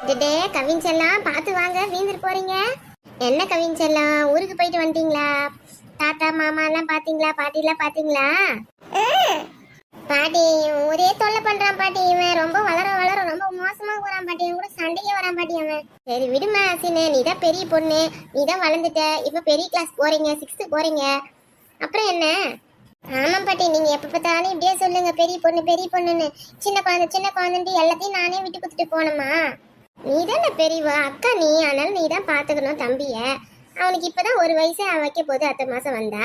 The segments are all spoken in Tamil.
டே கவின்செல்லாம் பார்த்து வாங்க வீந்துட்டு போறீங்க. என்ன கவின்செல்லாம் ஊருக்கு போயிட்டு வந்துட்டீங்களா? தாத்தா மாமா எல்லாம் பாத்தீங்களா? பாட்டி எல்லாம் பாத்தீங்களா? பாட்டி ஒரே தொல்லை பண்றான் பாட்டி. இவன் ரொம்ப வளர வளர ரொம்ப மோசமா போறான் பாட்டி. இவன் கூட சண்டைக்கே வரான் பாட்டி அவன். சரி விடுமா அசினு, நீ தான் பெரிய பொண்ணு, நீ தான் வளர்ந்துட்ட, இப்ப பெரிய கிளாஸ் போறீங்க, 6th போறீங்க, அப்புறம் என்ன? ஆமா பாட்டி, நீங்க எப்ப பார்த்தாலும் இப்படியே சொல்லுங்க பெரிய பொண்ணு பெரிய பொண்ணுன்னு. சின்ன குழந்தைன்ட்டு எல்லாத்தையும் நானே விட்டு கொடுத்துட்டு போனோமா? நீ தானே பெரியவா அக்கா நீ, அதனால நீ தான் பாத்துக்கணும் தம்பிய. அவனுக்கு இப்பதான் 1 வயசே வைக்க போது, அடுத்த மாசம் வந்தா.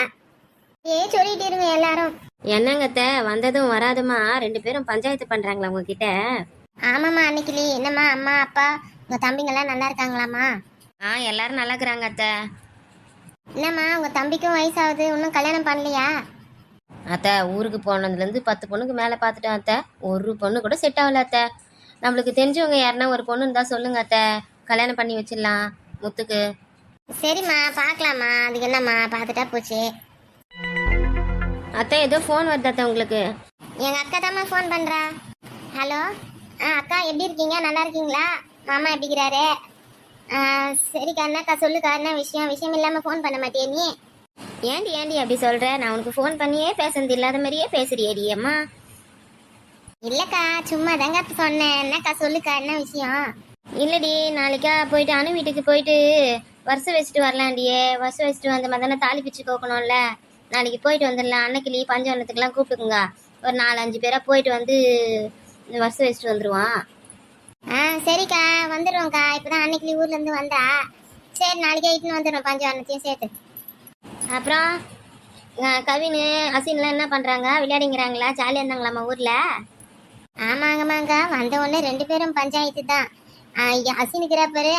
சொல்லிட்டு இருங்க எல்லாரும். என்னங்கத்த வந்ததும் வராதுமா 2 பேரும் பஞ்சாயத்து பண்றாங்களா உங்ககிட்ட? ஆமாம்மா அன்னைக்கு என்னம்மா அம்மா அப்பா உங்க தம்பிங்கெல்லாம் நல்லா இருக்காங்களாம்மா? எல்லாரும் நல்லா இருக்கிறாங்க அத்தை. என்னம்மா உங்க தம்பிக்கும் வயசாகுது, இன்னும் கல்யாணம் பண்ணலையா? அத்தை ஊருக்கு போனதுலேருந்து 10 பொண்ணுக்கு மேலே பார்த்துட்டோம் அத்தை, ஒரு பொண்ணு கூட செட் ஆகல அத்தை. நம்மளுக்கு தெரிஞ்சவங்க யாருன்னா ஒரு பொண்ணு இருந்தால் சொல்லுங்க அத்தை, கல்யாணம் பண்ணி வச்சிடலாம் முத்துக்கு. சரிம்மா பார்க்கலாமா, அதுக்கு என்னம்மா பார்த்துட்டா போச்சு. அத்தை ஏதோ ஃபோன் வருது அத்தை உங்களுக்கு. எங்கள் அக்கா தாம்மா ஃபோன் பண்ணுறா. ஹலோ அக்கா எப்படி இருக்கீங்க, நல்லா இருக்கீங்களா? மாமா எப்படிக்கிறாரு? சரிக்கா என்னக்கா சொல்லுக்கா, என்ன விஷயம் இல்லாமல் ஃபோன் பண்ண மாட்டியே நீ? ஏண்டி அப்படி சொல்கிற? நான் உனக்கு ஃபோன் பண்ணியே பேசுனது இல்லாத மாதிரியே பேசுறியேடி அம்மா. இல்லைக்கா சும்மா தாங்க சொன்னேன். என்னக்கா சொல்லுக்கா, என்ன விஷயம்? இல்லடி, நாளைக்கா போயிட்டு அணு வீட்டுக்கு போயிட்டு வருஷம் வச்சுட்டு வரலாண்டியே. வருஷம் வச்சுட்டு வந்த மாதிரி தானே தாலி பிச்சு கோக்கணும்ல. நாளைக்கு போயிட்டு வந்துடலாம். அன்னைக்கு பஞ்சவரணத்துக்குலாம் கூப்பிட்டுக்குங்க. ஒரு 4-5 பேரா போயிட்டு வந்து வருஷம் வச்சுட்டு வந்துடுவான். சரிக்கா வந்துடுவோம்க்கா. இப்போதான் அன்னைக்கு ஊர்லேருந்து வந்தா. சரி நாளைக்கே இட்டுன்னு வந்துடுவோம் பஞ்சவரணத்தையும் சேர்த்து. அப்புறம் கவின் அசின்லாம் என்ன பண்ணுறாங்க? விளையாடிங்கிறாங்களா? ஜாலியாக இருந்தாங்களாம்மா ஊரில்? ஆமாங்கம்மாங்க, வந்த உடனே 2 பேரும் பஞ்சாயத்து தான். அசினுக்கிறப்பாரு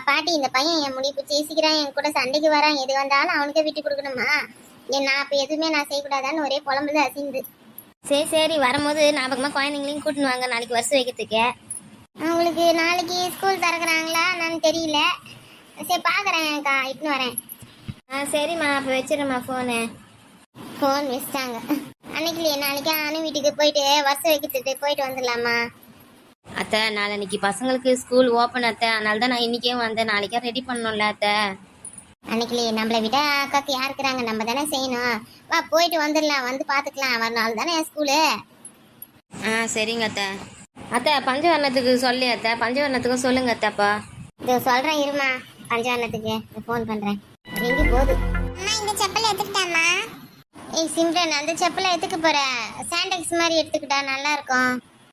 பாட்டி இந்த பையன் என் முடி பிடிச்சி ஈசிக்கிறான், என் கூட சண்டைக்கு வரான், எது வந்தாலும் அவனுக்கே விட்டு கொடுக்கணுமா? நான் அப்போ எதுவுமே நான் செய்யக்கூடாதான்னு ஒரே புலம்புது அசிந்து. சரி வரும்போது ஞாபகமாக குழந்தைங்களையும் கூட்டின்னு வாங்க நாளைக்கு வருஷம் வைக்கிறதுக்கு. அவங்களுக்கு நாளைக்கு ஸ்கூல் திறக்கிறாங்களா என்னன்னு தெரியல. சரி பார்க்குறேன்க்கா, இட்டுன்னு வரேன். சரிம்மா அப்போ வச்சிடம்மா ஃபோன் வச்சுட்டாங்க. அன்னைக்கு நாளைக்கு அணு வீட்டுக்கு போயிட்டு வருஷம் வைக்கிறதுக்கு போயிட்டு வந்துடலாமா? அத்தை நாளைக்கு பசங்களுக்கு ஸ்கூல் ஓப்பன் அத்தை, அதனால தான் நான் இன்றைக்கே வந்தேன். நாளைக்கே ரெடி பண்ணணும்ல அத்தை. அன்னைக்கு நம்மளை விட அக்காக்கு யார் இருக்கிறாங்க, நம்ம தானே செய்யணும். வா போயிட்டு வந்துடலாம், வந்து பார்த்துக்கலாம். ஒரு நாள் தானே ஸ்கூலு. சரிங்க அத்தை. அத்தை பஞ்சவரணத்துக்கு சொல்லி அத்தை, பஞ்சவரணத்துக்கும் சொல்லுங்க அத்தைப்பா. இதோ சொல்கிறேன் இருமா, பஞ்சவரணத்துக்கு ஃபோன் பண்ணுறேன். எங்கே போகுது? அம்மா இந்த செப்பல் எடுத்துக்கிட்டாமா? ஏய் சிம்ரன், அந்த செப்பலை எடுத்துக்க போற? சாண்டெக்ஸ் மாதிரி எடுத்துக்கிட்டா நல்லா இருக்கும்.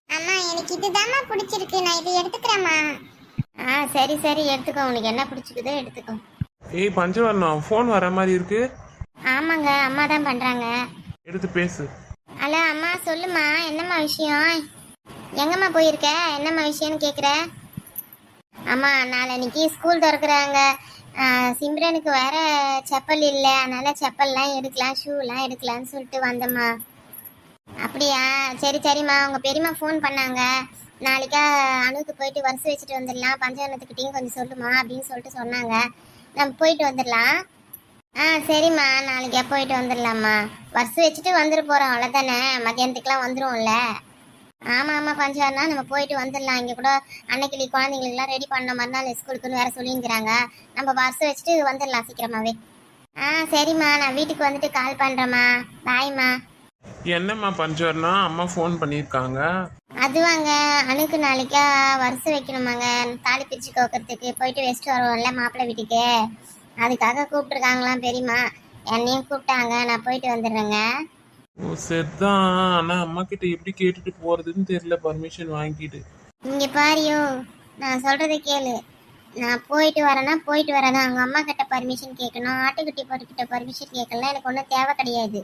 அம்மா எனக்கு இதுதாம்மா பிடிச்சிருக்கு, நான் இதை எடுத்துக்கிறேம்மா. சரி எடுத்துக்கோ, உனக்கு என்ன பிடிச்சிக்குதோ எடுத்துக்கோ. ஏய் பஞ்சவர்ணம், ஃபோன் வர மாதிரி இருக்கு. ஆமாங்க அம்மா தான் பண்றாங்க. எடுத்து பேசு. ஹலோ அம்மா சொல்லுமா, என்னம்மா விஷயம்? எங்கம்மா போயிருக்க, என்னம்மா விஷயம்னு கேட்குற? அம்மா நாளைக்கு ஸ்கூல் திறக்கிறாங்க. சிம்ரனுக்கு வேற செப்பல் இல்லை, அதனால செப்பல்லாம் எடுக்கலாம், ஷூலாம் எடுக்கலான்னு சொல்லிட்டு வந்தம்மா. அப்படியா சரிம்மா. உங்கள் பெரியம்மா ஃபோன் பண்ணாங்க, நாளைக்கா அணுக்கு போயிட்டு வருஷம் வச்சுட்டு வந்துடலாம், பஞ்சவரணத்துக்கிட்டையும் கொஞ்சம் சொல்லுமா அப்படின்னு சொல்லிட்டு சொன்னாங்க. நம்ம போயிட்டு வந்துடலாம். சரிம்மா நாளைக்கே போயிட்டு வந்துடலாம்மா. வருஷம் வச்சுட்டு வந்துட போகிறோம் அவ்வளோதானே, மத்தியானத்துக்குலாம் வந்துடுவோம்ல. ஆமாம் பஞ்சவரணா நம்ம போயிட்டு வந்துடலாம். இங்கே கூட அன்னைக்கு குழந்தைங்களுக்குலாம் ரெடி பண்ண மறுநாள் ஸ்கூலுக்குன்னு வேற சொல்லிங்கிறாங்க. நம்ம வருஷம் வச்சுட்டு வந்துடலாம் சீக்கிரமாகவே. சரிம்மா நான் வீட்டுக்கு வந்துட்டு கால் பண்ணுறேம்மா. பாய்மா. என்னம்மா பஞ்சவர்ணா, அம்மா ஃபோன் பண்ணியிருக்காங்க. அதுவாங்க அணுக்கு நாளைக்கா வருஷம் வைக்கணுமாங்க, தாலி பிரிச்சு கோக்கிறதுக்கு போயிட்டு வச்சுட்டு வருவோம்ல மாப்பிள்ளை வீட்டுக்கு, அதுக்காக கூப்பிட்டுருக்காங்களாம் பெரியம்மா. என்னையும் கூப்பிட்டாங்க, நான் போயிட்டு வந்துடுறேங்க. ஓ சரிதான், ஆனால் அம்மா கிட்ட எப்படி கேட்டுட்டு போகிறதுன்னு தெரியல, பர்மிஷன் வாங்கிட்டு. இங்கே பாரியும் நான் சொல்கிறத கேளு. நான் போயிட்டு வரேன்னா போயிட்டு வரதான், அவங்க அம்மா கிட்ட பர்மிஷன் கேட்கணும், ஆட்டுக்குட்டி போட்டுக்கிட்ட பர்மிஷன் கேட்கலாம் எனக்கு ஒன்றும் தேவை கிடையாது.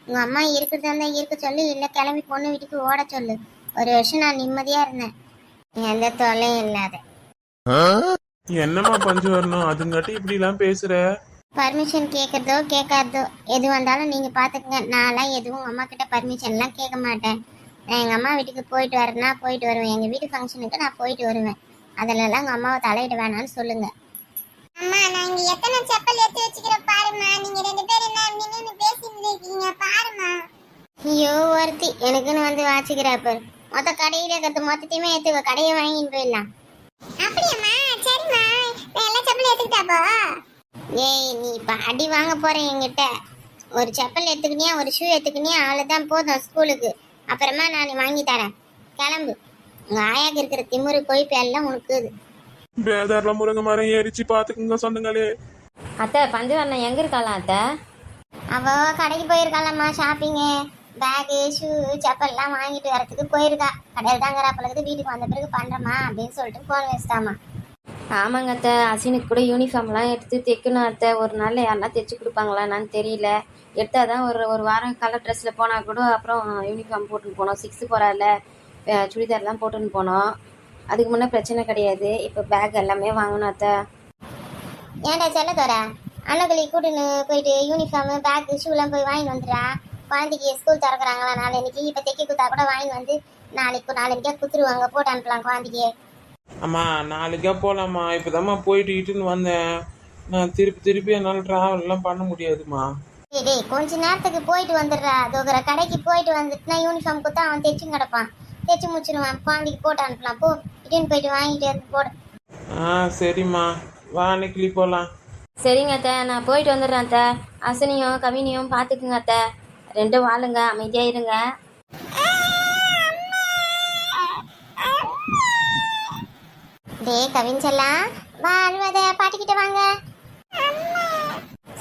உங்கள் அம்மா இருக்கிறதா இருந்தால் இருக்க சொல்லு, இல்லை கிளம்பி பொண்ணு வீட்டுக்கு ஓட சொல்லு. 1 வருஷம் நான் நிம்மதியாக இருந்தேன், எந்த தொல்லையும் இல்லாத. என்னம்மா பஞ்சவர்ணம், அதுங்காட்டி இப்படிலாம் பேசுற? பர்மிஷன் கேட்குறதோ கேட்காதோ எது வந்தாலும் நீங்கள் பார்த்துக்குங்க. நான்லாம் எதுவும் அம்மா கிட்ட பர்மிஷன்லாம் கேட்க மாட்டேன். நான் எங்கள் அம்மா வீட்டுக்கு போயிட்டு வரேன்னா போயிட்டு வருவேன், எங்கள் வீட்டு ஃபங்க்ஷனுக்கு நான் போயிட்டு வருவேன். அதிலெல்லாம் எங்கள் அம்மாவை தலையிட வேணான்னு சொல்லுங்க. அம்மா நான் இங்கே எத்தனை செப்பல் எடுத்து வச்சுக்கிற பாருமா, நீங்கள் 2 பேரும் என்ன பேசிட்டு இருக்கீங்க பாருமா. ஐயோ ஒருத்தி எனக்குன்னு வந்து வாச்சிக்கிறப்ப மொத்த கடையில கற்று மொத்தத்தையுமே எடுத்து கடையை வாங்கிட்டு போயிடலாம். எடுத்துக்கிட்டாப்பா? ஏய் நீ இப்ப அடி வாங்க போறேன் என்கிட்ட. ஒரு செப்பல் எடுத்துக்கினியா ஒரு ஷூ எடுத்துக்கினியா அவ்வளவுதான் போதும் ஸ்கூலுக்கு. அப்புறமா நான் வாங்கி தரேன். கிளம்பு. உங்க ஆயாக்கு இருக்கிற திமிரு கொய்ப்பு எல்லாம் உனக்கு. பேதாரில் முருங்கை மரம் ஏறிச்சு பார்த்துக்குங்க சொந்தங்களே. அத்தை பஞ்சவரணம் எங்கே இருக்காளாம் அத்தை? அவ கடைக்கு போயிருக்காளம்மா. ஷாப்பிங்கு பேகு ஷூ செப்பல்லாம் வாங்கிட்டு வரதுக்கு போயிருக்கா. கடையில் தாங்கிற பழகுது. வீட்டுக்கு வந்த பிறகு பண்றமா அப்படின்னு சொல்லிட்டு போன் வச்சுட்டாமா. ஆமாங்க அத்தை, அசினுக்கு கூட யூனிஃபார்ம்லாம் எடுத்து தைக்கணும் அத்தை. ஒரு நாள் யாருன்னா தைச்சி கொடுப்பாங்களா என்னன்னு தெரியல. எடுத்தால் தான் ஒரு வாரம் கலர் ட்ரெஸ்ஸில் போனால் கூட அப்புறம் யூனிஃபார்ம் போட்டுன்னு போனோம். 6 போகிறால சுடிதார்லாம் போட்டுன்னு போனோம். அதுக்கு முன்னே பிரச்சனை கிடையாது. இப்போ பேக் எல்லாமே வாங்கணும் அத்தை. ஏன்டா செல்ல தோற அண்ணக்களி கூட்டுன்னு போயிட்டு யூனிஃபார்மு பேக்கு ஷூலாம் போய் வாங்கிட்டு வந்துடுறா. குழந்தைக்கு ஸ்கூல் திறக்கிறாங்களா நாளைக்கு. இப்போ தைக்க கொடுத்தா கூட வாங்கிட்டு வந்து நாளைக்கே குத்துருவாங்க. போட்டு அனுப்பலாம் குழந்தைக்கு. அம்மா நாளைக்கா போகலாம்மா. இப்போதாம்மா போயிட்டு இட்டுன்னு வந்தேன். நான் திருப்பி என்னால் ட்ராவல்லாம் பண்ண முடியாதுமா. டேய் கொஞ்ச நேரத்துக்கு போயிட்டு வந்துடுறா. அதோகிற கடைக்கு போயிட்டு வந்துட்டுனா யூனிஃபார்ம் கொடுத்தா அவன் தைச்சும் கிடப்பான். தைச்சு முடிச்சிடுவான். குழந்தைக்கு போட்டு அனுப்பலாம். போ இட்டுன்னு போயிட்டு வாங்கிட்டு வந்து போடு. சரிம்மா வா அன்னைக்கு போகலாம். சரிங்க அத்தை, நான் போயிட்டு வந்துடுறேன் அத்தை. அசனியும் கவினியும் பார்த்துக்குங்க அத்தை. 2 வாளுங்க, அமைதியாக இருங்க. டேய் கவின் செல்லாம் வா, அழுவாத. பாட்டிக்கிட்ட வாங்க.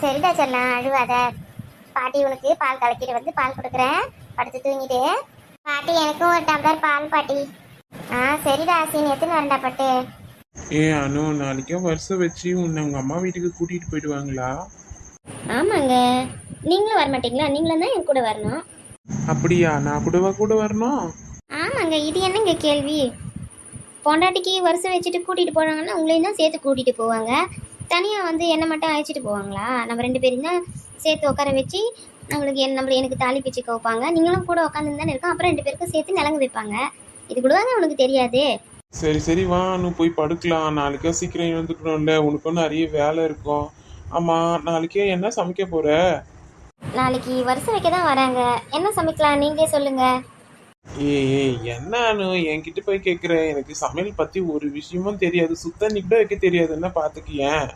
சரிடா செல்லாம் அழுவாத. பாட்டி உனக்கு பால் கலக்கிட்டு வந்து பால் கொடுக்குறேன். படுத்து தூங்கிட்டு. பாட்டி எனக்கும் ஒரு டம்ளர் பால் பாட்டி. சரிடா சீனி எத்தனை வரண்டா பட்டு. அனு நாளைக்கே வருஷம் வச்சு உன்னை உங்கள் அம்மா வீட்டுக்கு கூட்டிகிட்டு போயிடுவாங்களா? ஆமாங்க, நீங்களும் வர மாட்டீங்களா? நீங்களும் தான் என் கூட வரணும். அப்படியா? நான் கூட வரணும். ஆமாங்க, இது என்னங்க கேள்வி? பொண்டாட்டிக்கு வருஷம் வச்சுட்டு கூட்டிகிட்டு போனாங்கன்னா உங்களையும் தான் சேர்த்து கூட்டிகிட்டு போவாங்க. தனியாக வந்து என்னை மட்டும் அழைச்சிட்டு போவாங்களா? நம்ம 2 பேரும் தான் சேர்த்து உட்கார வச்சு எனக்கு தாலி பிச்சு வைப்பாங்க. நீங்களும் கூட உட்காந்து தானே இருக்கோம். அப்புறம் 2 பேருக்கும் சேர்த்து நலங்கு வைப்பாங்க. இது கூட தாங்க உனக்கு தெரியாது. சரி வா அனு போய் படுக்கலாம். நாளைக்கே சீக்கிரம் எழுந்துக்கணும்ல. உனக்கும் நிறைய வேலை இருக்கும். ஆமாம் நாளைக்கே என்ன சமைக்க போகிற? நாளைக்கு வருஷம் வைக்க தான் வராங்க. என்ன சமைக்கலாம் நீங்களே சொல்லுங்க. ஏய் என்ன அனு என்கிட்ட போய் கேட்குற? எனக்கு சமையல் பற்றி ஒரு விஷயமும் தெரியாது. சுத்தண்ணி கூட வைக்க தெரியாதுன்னா பார்த்துக்கியேன்.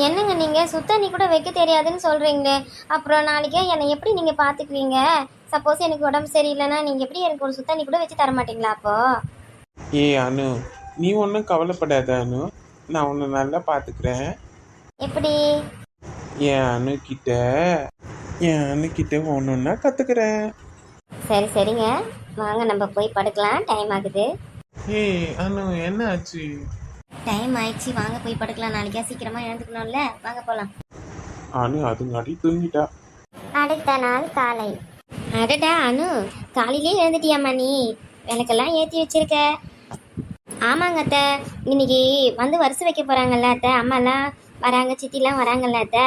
என்னங்க நீங்கள் சுத்தண்ணி கூட வைக்க தெரியாதுன்னு சொல்கிறீங்களே, அப்புறம் நாளைக்கே என்னை எப்படி நீங்கள் பார்த்துக்குவீங்க? சப்போஸ் எனக்கு உடம்பு சரியில்லைன்னா நீங்கள் எப்படி எனக்கு ஒரு சுத்தண்ணி கூட வச்சு தர மாட்டீங்களா? அப்போ அனு நீ ஒன்றும் கவலைப்படாத அனு. நான் உன்னை நல்லா பார்த்துக்கிறேன். எப்படி? என் அனு கிட்ட ஒன்றுன்னா கற்றுக்கிறேன். சரிங்க, வாங்க நம்ம போய் படுக்கலாம். டைம் ஆகுது. அனு என்ன ஆச்சு? டைம் ஆயிடுச்சு, வாங்க போய் படுக்கலாம். நாளைக்கா சீக்கிரமாக எழுந்துக்கணும்ல, வாங்க போகலாம். அனு அதுங்காட்டி தூங்கிட்டா. அடுத்த நாள் காலை. அடடா அனு, காலையிலே எழுந்துட்டியாம்மா நீ? விளக்கெல்லாம் ஏற்றி வச்சிருக்க. ஆமாங்க அத்தை, இன்னைக்கு வந்து வருஷம் வைக்க போகிறாங்கல்ல அத்தை. அம்மாலாம் வராங்க, சித்திலாம் வராங்கல்ல அத்தை.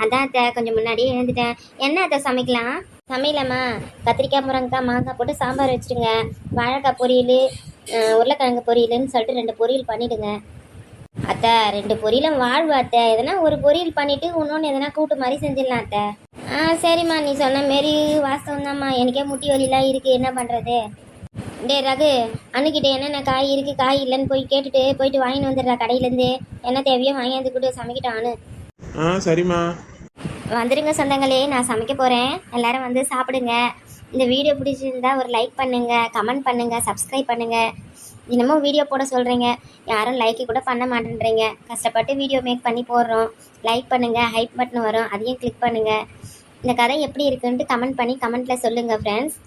அதான் அத்தை கொஞ்சம் முன்னாடியே எழுந்துட்டேன். என்ன அத்தை சமைக்கலாம்? சமையலம்மா கத்திரிக்காய் முருங்கைக்காய் மாங்காய் போட்டு சாம்பார் வச்சுடுங்க. வாழைக்காய் பொரியல், உருளைக்கிழங்கு பொரியலுன்னு சொல்லிட்டு 2 பொரியல் பண்ணிவிடுங்க அத்தை. 2 பொரியலும் வாழ்வு அத்தை. எதனா ஒரு பொரியல் பண்ணிவிட்டு இன்னொன்று எதனா கூட்டு மாதிரி செஞ்சிடலாம் அத்தை. சரிம்மா, நீ சொன்ன மாரி வாஸ்தவம் தான்மா. எனக்கே முட்டி வலிலாம் இருக்குது, என்ன பண்ணுறது? டே ரகு, அன்னுக்கிட்ட என்னென்ன காய் இருக்குது காய் இல்லைன்னு போயிட்டு வாங்கிட்டு வந்துடுறா. கடையிலேருந்து என்ன தேவையோ வாங்கியாந்து கூட சமைக்கிட்டான்னு. சரிம்மா. வந்துடுங்க சொந்தங்களே, நான் சமைக்க போகிறேன். எல்லாரும் வந்து சாப்பிடுங்க. இந்த வீடியோ பிடிச்சிருந்தா ஒரு லைக் பண்ணுங்கள், கமெண்ட் பண்ணுங்கள், சப்ஸ்கிரைப் பண்ணுங்கள். தினமும் வீடியோ போட சொல்கிறீங்க, யாரும் லைக்கு கூட பண்ண மாட்டேன்றீங்க. கஷ்டப்பட்டு வீடியோ மேக் பண்ணி போடுறோம். லைக் பண்ணுங்கள், ஹைப் பட்டன் வரும், அதையும் கிளிக் பண்ணுங்கள். இந்த கதை எப்படி இருக்குன்ட்டு கமெண்ட் பண்ணி கமெண்ட்டில் சொல்லுங்கள் ஃப்ரெண்ட்ஸ்.